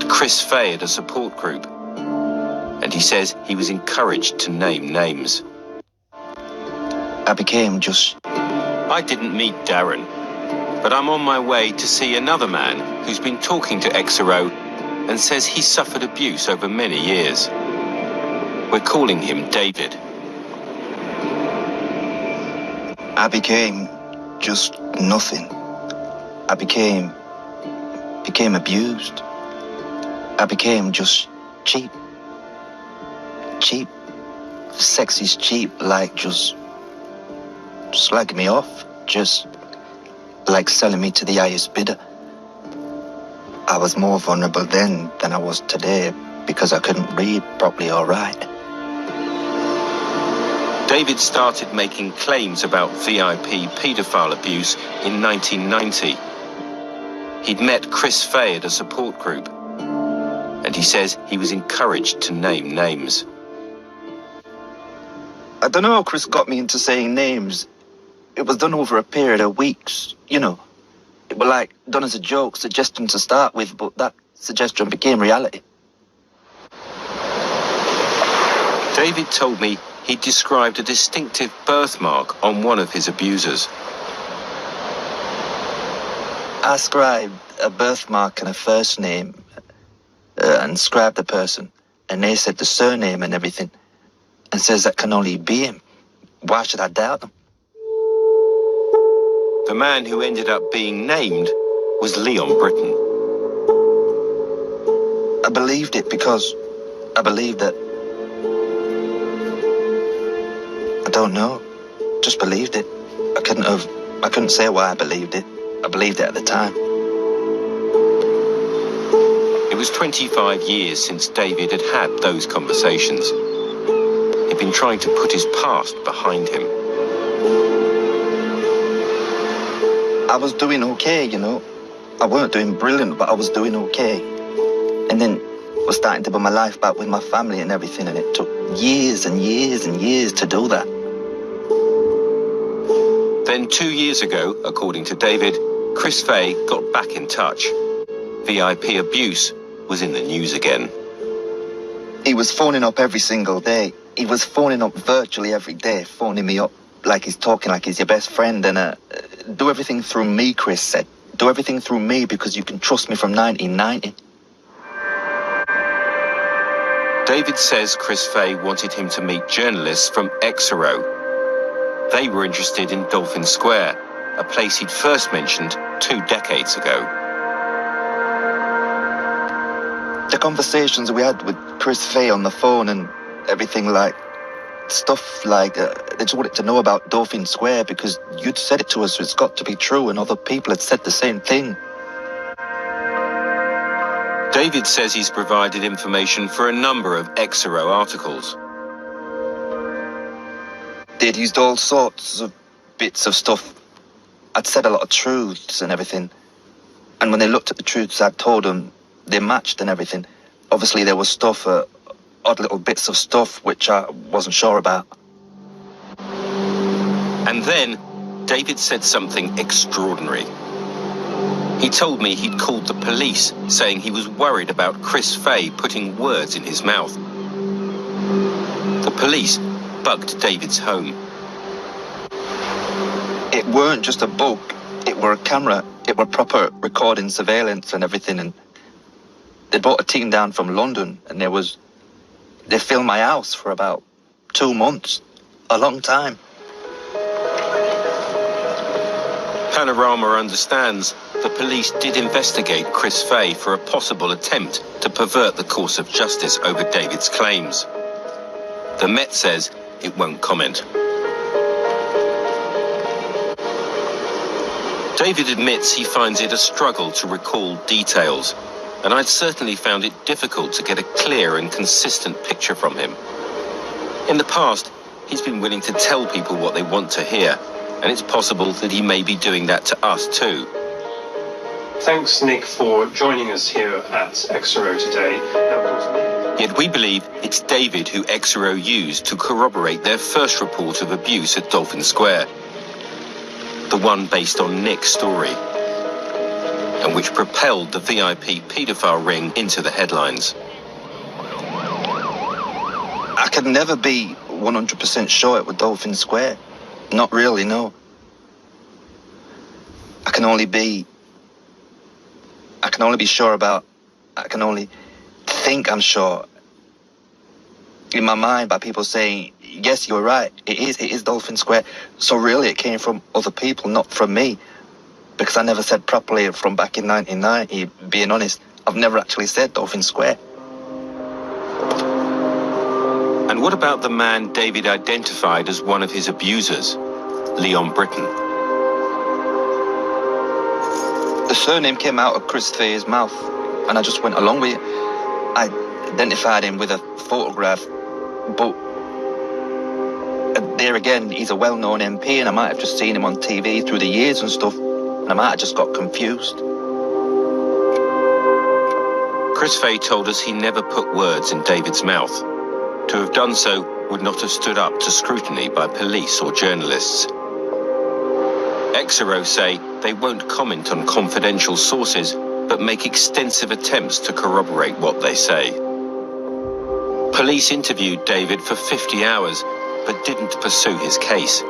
Chris Fay at a support group, and he says he was encouraged to name names. I became just... I didn't meet Darren, but I'm on my way to see another man who's been talking to XRO and says he suffered abuse over many years. We're calling him David. I became just nothing. I became abused. I became just cheap. Cheap. Sex is cheap, like just slagging me off. Just like selling me to the highest bidder. I was more vulnerable then than I was today because I couldn't read properly or write. David started making claims about VIP paedophile abuse in 1990. He'd met Chris Fay at a support group, and he says he was encouraged to name names. I don't know how Chris got me into saying names. It was done over a period of weeks, you know. It was like done as a joke, suggestion to start with, but that suggestion became reality. David told me he described a distinctive birthmark on one of his abusers. I scribed a birthmark and a first name and described the person, and they said the surname and everything, and says that can only be him. Why should I doubt them? The man who ended up being named was Leon Britton. I believed it because I believed that. I don't know. Just believed it. I couldn't say why I believed it. I believed it at the time. It was 25 years since David had had those conversations. He'd been trying to put his past behind him. I was doing okay, you know. I weren't doing brilliant, but I was doing okay. And then I was starting to build my life back with my family and everything, and it took years and years and years to do that. Then 2 years ago, according to David, Chris Fay got back in touch. VIP abuse was in the news again. He was phoning up every single day. He was phoning up virtually every day, phoning me up like he's talking like he's your best friend. And do everything through me, Chris said. Do everything through me because you can trust me from 1990. David says Chris Fay wanted him to meet journalists from XRO. They were interested in Dolphin Square, a place he'd first mentioned 2 decades ago. The conversations we had with Chris Fay on the phone and everything, like stuff like they just wanted to know about Dolphin Square because you'd said it to us, so it's got to be true, and other people had said the same thing. David says he's provided information for a number of XRO articles. They'd used all sorts of bits of stuff. I'd said a lot of truths and everything. And when they looked at the truths I'd told them, they matched and everything. Obviously there was stuff, odd little bits of stuff which I wasn't sure about. And then David said something extraordinary. He told me he'd called the police, saying he was worried about Chris Fay putting words in his mouth. The police bugged David's home. It weren't just a bug, it were a camera. It were proper recording surveillance and everything. And they brought a team down from London, and they filmed my house for about 2 months. A long time. Panorama understands the police did investigate Chris Fay for a possible attempt to pervert the course of justice over David's claims. The Met says it won't comment. David admits he finds it a struggle to recall details, and I'd certainly found it difficult to get a clear and consistent picture from him. In the past, he's been willing to tell people what they want to hear, and it's possible that he may be doing that to us too. Thanks, Nick, for joining us here at XRO today. Yet we believe it's David who XRO used to corroborate their first report of abuse at Dolphin Square, the one based on Nick's story. and which propelled the VIP paedophile ring into the headlines. I could never be 100% sure it was Dolphin Square. Not really, no. I can only be sure about, I can only think I'm sure in my mind by people saying, yes, you're right, it is Dolphin Square. So really it came from other people, not from me. Because I never said properly from back in 1990, being honest, I've never actually said Dolphin Square. And what about the man David identified as one of his abusers, Leon Britton? The surname came out of Chris Faye's mouth, and I just went along with it. I identified him with a photograph, but there again, he's a well-known MP, and I might have just seen him on TV through the years and stuff, and I might have just got confused. Chris Faye told us he never put words in David's mouth. To have done so would not have stood up to scrutiny by police or journalists. Exero say they won't comment on confidential sources, but make extensive attempts to corroborate what they say. Police interviewed David for 50 hours, but didn't pursue his case.